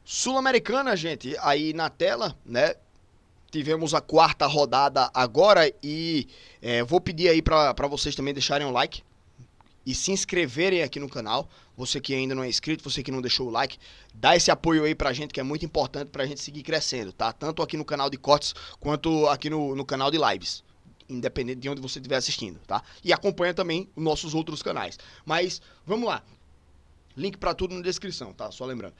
Sul-Americana, gente, aí na tela, né? Tivemos a quarta rodada agora e vou pedir aí pra vocês também deixarem um like e se inscreverem aqui no canal. Você que ainda não é inscrito, você que não deixou o like, dá esse apoio aí pra gente que é muito importante pra gente seguir crescendo, tá? Tanto aqui no canal de cortes quanto aqui no canal de lives, independente de onde você estiver assistindo, tá? E acompanha também os nossos outros canais. Mas vamos lá, link pra tudo na descrição, tá? Só lembrando.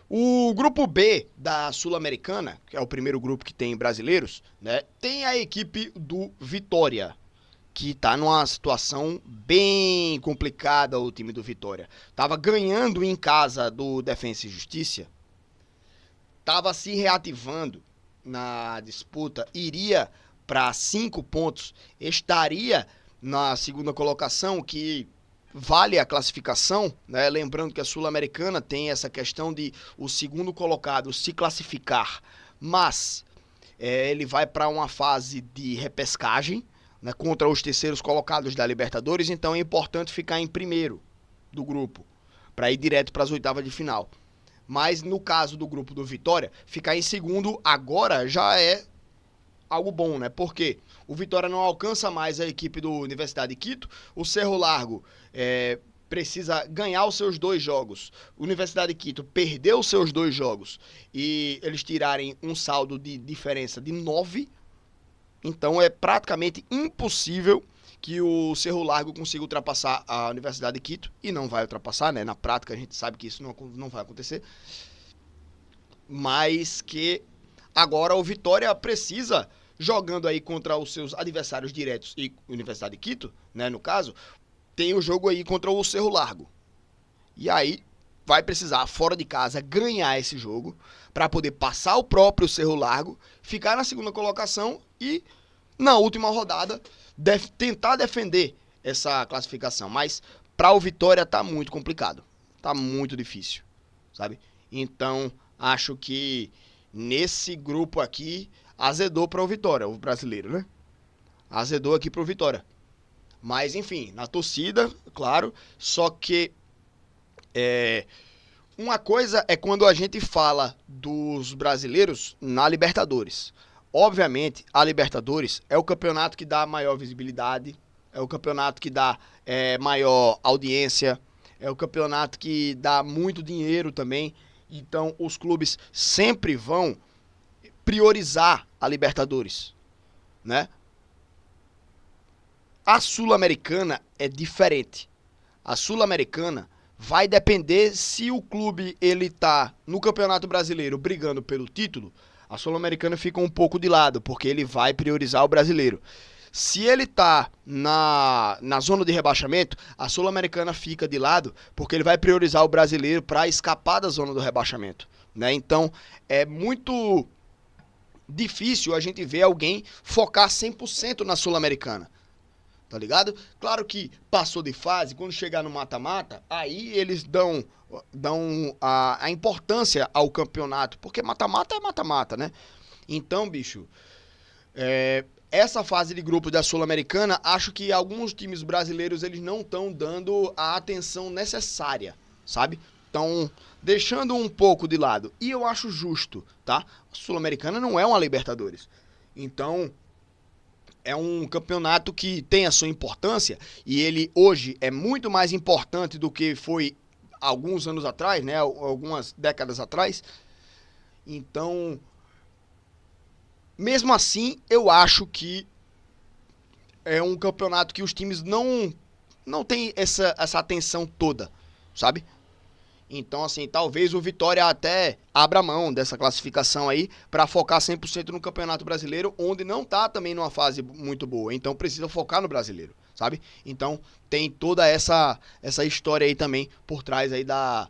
O grupo B da Sul-Americana, que é o primeiro grupo que tem brasileiros, né? Tem a equipe do Vitória, que está numa situação bem complicada, o time do Vitória. Tava ganhando em casa do Defensa e Justiça, tava se reativando na disputa, iria para 5 pontos, estaria na segunda colocação, que vale a classificação, né? Lembrando que a Sul-Americana tem essa questão de o segundo colocado se classificar, mas ele vai para uma fase de repescagem, né, contra os terceiros colocados da Libertadores, então é importante ficar em primeiro do grupo, para ir direto para as oitavas de final. Mas no caso do grupo do Vitória, ficar em segundo agora já é algo bom, né? Porque o Vitória não alcança mais a equipe do Universidade de Quito, o Cerro Largo precisa ganhar os seus 2 jogos. Universidade de Quito perdeu os seus 2 jogos e eles tirarem um saldo de diferença de 9. Então é praticamente impossível que o Cerro Largo consiga ultrapassar a Universidade de Quito, e não vai ultrapassar, né? Na prática a gente sabe que isso não vai acontecer, mas que agora o Vitória precisa, jogando aí contra os seus adversários diretos e Universidade de Quito, né, no caso, tem o jogo aí contra o Cerro Largo. E aí vai precisar, fora de casa, ganhar esse jogo para poder passar o próprio Cerro Largo, ficar na segunda colocação e, na última rodada, tentar defender essa classificação. Mas para o Vitória tá muito complicado, tá muito difícil, sabe? Então, acho que nesse grupo aqui azedou para o Vitória, o brasileiro, né? Azedou aqui para o Vitória. Mas, enfim, na torcida, claro, só que uma coisa é quando a gente fala dos brasileiros na Libertadores. Obviamente, a Libertadores é o campeonato que dá maior visibilidade, é o campeonato que dá maior audiência, é o campeonato que dá muito dinheiro também. Então, os clubes sempre vão priorizar a Libertadores, né? A Sul-Americana é diferente. A Sul-Americana vai depender se o clube ele tá no Campeonato Brasileiro brigando pelo título, a Sul-Americana fica um pouco de lado, porque ele vai priorizar o brasileiro. Se ele tá na zona de rebaixamento, a Sul-Americana fica de lado, porque ele vai priorizar o brasileiro para escapar da zona do rebaixamento, né? Então, é muito difícil a gente ver alguém focar 100% na Sul-Americana, tá ligado? Claro que passou de fase, quando chegar no mata-mata, aí eles dão a importância ao campeonato, porque mata-mata é mata-mata, né? Então, bicho, essa fase de grupos da Sul-Americana, acho que alguns times brasileiros eles não estão dando a atenção necessária, sabe? Estão deixando um pouco de lado. E eu acho justo, tá? A Sul-Americana não é uma Libertadores. Então, é um campeonato que tem a sua importância e ele hoje é muito mais importante do que foi alguns anos atrás, né? Algumas décadas atrás. Então, mesmo assim, eu acho que é um campeonato que os times não tem essa atenção toda, sabe? Então, assim, talvez o Vitória até abra mão dessa classificação aí para focar 100% no Campeonato Brasileiro, onde não tá também numa fase muito boa. Então, precisa focar no Brasileiro, sabe? Então, tem toda essa história aí também por trás aí da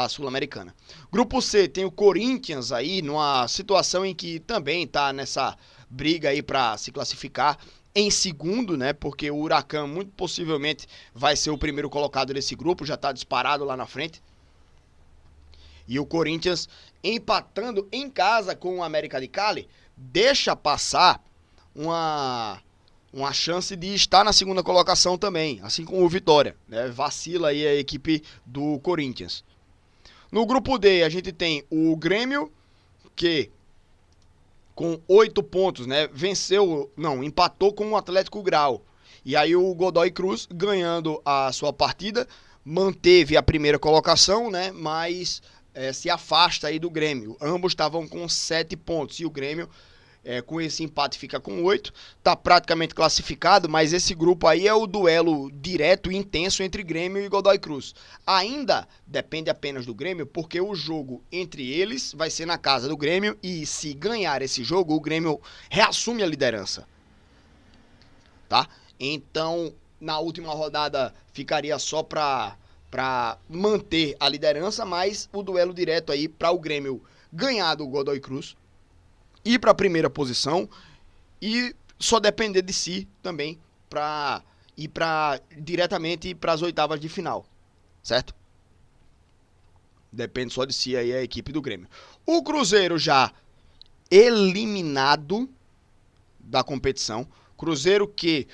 Sul-Americana. Grupo C tem o Corinthians aí numa situação em que também tá nessa briga aí para se classificar em segundo, né? Porque o Huracan muito possivelmente vai ser o primeiro colocado desse grupo, já tá disparado lá na frente. E o Corinthians, empatando em casa com o América de Cali, deixa passar uma chance de estar na segunda colocação também, assim como o Vitória, né? Vacila aí a equipe do Corinthians. No grupo D, a gente tem o Grêmio, que com 8 pontos, né, empatou com o Atlético Grau. E aí o Godoy Cruz, ganhando a sua partida, manteve a primeira colocação, né, mas se afasta aí do Grêmio. Ambos estavam com 7 pontos e o Grêmio, com esse empate, fica com 8. Tá praticamente classificado, mas esse grupo aí é o duelo direto e intenso entre Grêmio e Godoy Cruz. Ainda depende apenas do Grêmio, porque o jogo entre eles vai ser na casa do Grêmio e se ganhar esse jogo, o Grêmio reassume a liderança, tá? Então, na última rodada ficaria só para manter a liderança, mas o duelo direto aí para o Grêmio ganhar do Godoy Cruz, ir para a primeira posição e só depender de si também para ir diretamente para as oitavas de final, certo? Depende só de si aí a equipe do Grêmio. O Cruzeiro já eliminado da competição. Cruzeiro que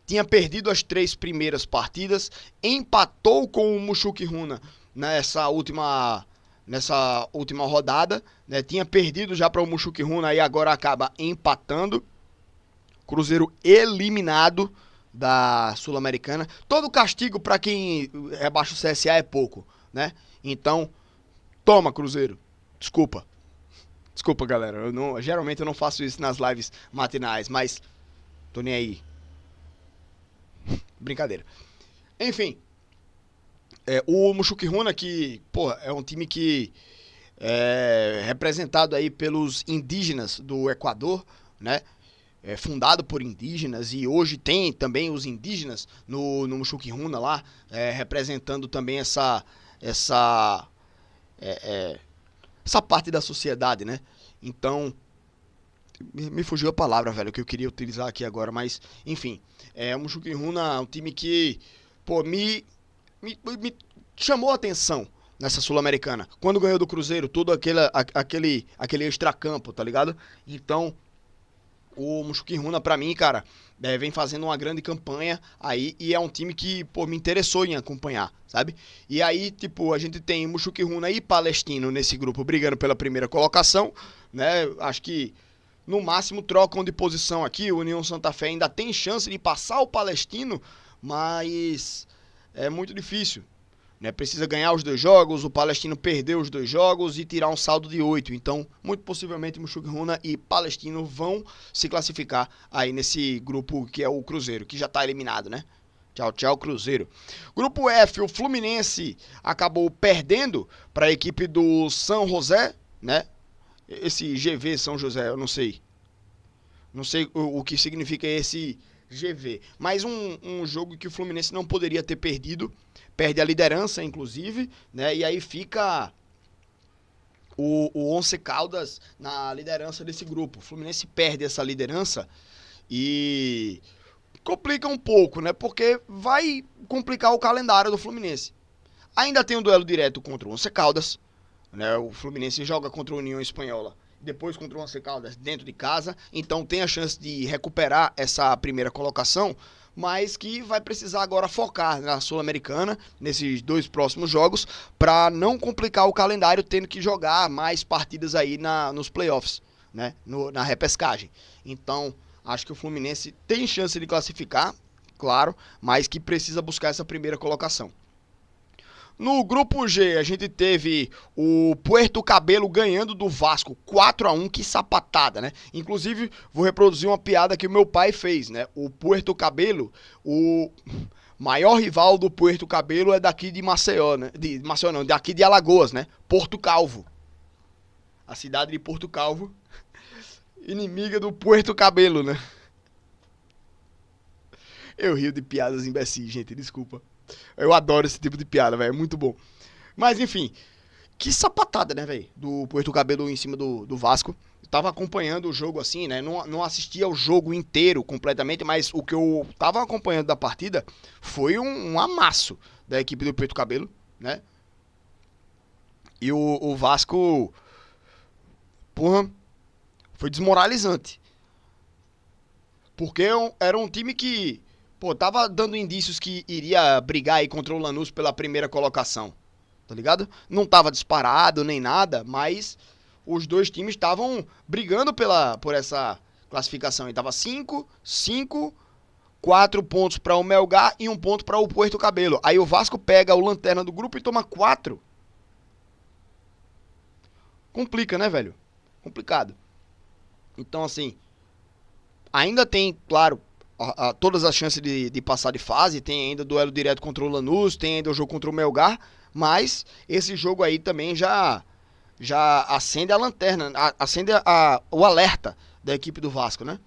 tinha perdido as 3 primeiras partidas, empatou com o Mushuki Runa nessa última rodada, né? Tinha perdido já para o Mushuki Runa e agora acaba empatando. Cruzeiro eliminado da Sul-Americana. Todo castigo para quem rebaixa o CSA é pouco, né? Então, toma, Cruzeiro. Desculpa, galera. Geralmente eu não faço isso nas lives matinais, mas tô nem aí. Brincadeira. Enfim, o Mushuki Runa, que, pô, é um time que é representado aí pelos indígenas do Equador, né? Fundado por indígenas, e hoje tem também os indígenas no Mushuki Runa lá, representando também essa parte da sociedade, né? Então, me fugiu a palavra, velho, que eu queria utilizar aqui agora, mas, enfim, o Mushuki Runa é um time que, pô, me chamou a atenção nessa Sul-Americana. Quando ganhou do Cruzeiro, todo aquele extracampo, tá ligado? Então, o Mushuki Runa, pra mim, cara, vem fazendo uma grande campanha aí e é um time que, pô, me interessou em acompanhar, sabe? E aí, tipo, a gente tem Mushuki Runa e Palestino nesse grupo brigando pela primeira colocação, né? Acho que no máximo trocam de posição aqui. O União Santa Fé ainda tem chance de passar o Palestino, mas é muito difícil, né? Precisa ganhar os 2 jogos, o Palestino perdeu os 2 jogos e tirar um saldo de 8. Então, muito possivelmente, Mushuki Runa e Palestino vão se classificar aí nesse grupo que é o Cruzeiro, que já tá eliminado, né? Tchau, tchau, Cruzeiro. Grupo F, o Fluminense acabou perdendo para a equipe do São José, né? Esse GV São José, eu não sei. Não sei o que significa esse GV. Mas um jogo que o Fluminense não poderia ter perdido. Perde a liderança, inclusive, né? E aí fica o Once Caldas na liderança desse grupo. O Fluminense perde essa liderança e complica um pouco, né? Porque vai complicar o calendário do Fluminense. Ainda tem um duelo direto contra o Once Caldas, né? O Fluminense joga contra a União Espanhola, depois contra o Once Caldas dentro de casa, então tem a chance de recuperar essa primeira colocação, mas que vai precisar agora focar na Sul-Americana, nesses 2 próximos jogos, para não complicar o calendário, tendo que jogar mais partidas aí nos playoffs, né? Na repescagem. Então, acho que o Fluminense tem chance de classificar, claro, mas que precisa buscar essa primeira colocação. No grupo G, a gente teve o Puerto Cabelo ganhando do Vasco 4-1, que sapatada, né? Inclusive, vou reproduzir uma piada que o meu pai fez, né? O Puerto Cabelo, o maior rival do Puerto Cabelo é daqui de Maceió, né? Daqui de Alagoas, né? Porto Calvo. A cidade de Porto Calvo, inimiga do Puerto Cabelo, né? Eu rio de piadas imbecis, gente, desculpa. Eu adoro esse tipo de piada, velho, é muito bom. Mas, enfim, que sapatada, né, velho, do Puerto Cabelo em cima do Vasco. Eu tava acompanhando o jogo assim, né, não assistia o jogo inteiro completamente, mas o que eu tava acompanhando da partida foi um amasso da equipe do Puerto Cabelo, né. E o Vasco, porra, foi desmoralizante. Porque era um time que, pô, tava dando indícios que iria brigar aí contra o Lanús pela primeira colocação, tá ligado? Não tava disparado nem nada, mas os dois times estavam brigando por essa classificação. E tava 5, 5, 4 pontos para o Melgar e 1 ponto para o Puerto Cabelo. Aí o Vasco pega o lanterna do grupo e toma 4. Complica, né, velho? Complicado. Então, assim, ainda tem, claro, todas as chances de passar de fase. Tem ainda duelo direto contra o Lanús, tem ainda o jogo contra o Melgar. Mas esse jogo aí também já acende a lanterna, acende o alerta da equipe do Vasco, né?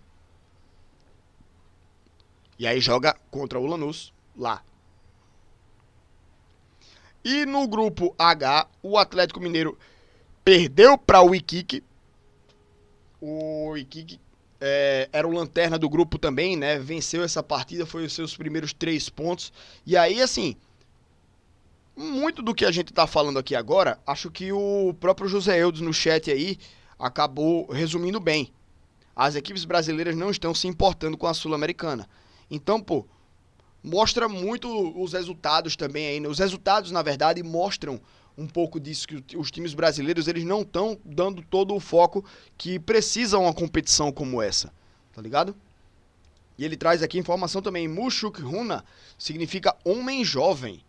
E aí joga contra o Lanús lá. E no grupo H, o Atlético Mineiro perdeu para o Iquique. O Iquique era o lanterna do grupo também, né? Venceu essa partida, foi os seus primeiros 3 pontos. E aí, assim, muito do que a gente tá falando aqui agora, acho que o próprio José Eudes no chat aí acabou resumindo bem. As equipes brasileiras não estão se importando com a Sul-Americana. Então, pô, mostra muito os resultados também aí, né? Os resultados, na verdade, mostram um pouco disso, que os times brasileiros, eles não estão dando todo o foco que precisam uma competição como essa, tá ligado? E ele traz aqui informação também, Mushuk Runa significa homem jovem,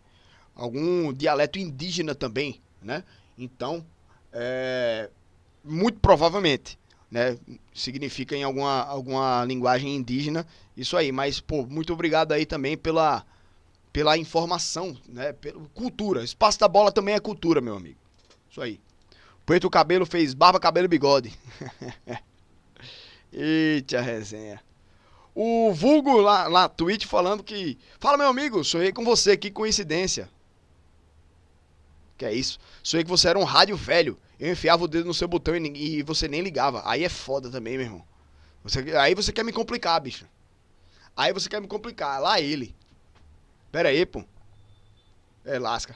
algum dialeto indígena também, né? Então, muito provavelmente, né, significa em alguma linguagem indígena, isso aí. Mas, pô, muito obrigado aí também pela informação, né, pela cultura. Espaço da Bola também é cultura, meu amigo. Isso aí. Preto Cabelo fez barba, cabelo e bigode. Eita resenha. O vulgo lá na Twitch falando que... Fala, meu amigo, sonhei com você, que coincidência. Que é isso? Sonhei que você era um rádio velho. Eu enfiava o dedo no seu botão e você nem ligava. Aí é foda também, meu irmão. Aí você quer me complicar, bicho. Aí você quer me complicar. Lá ele. Pera aí, pô. Lasca.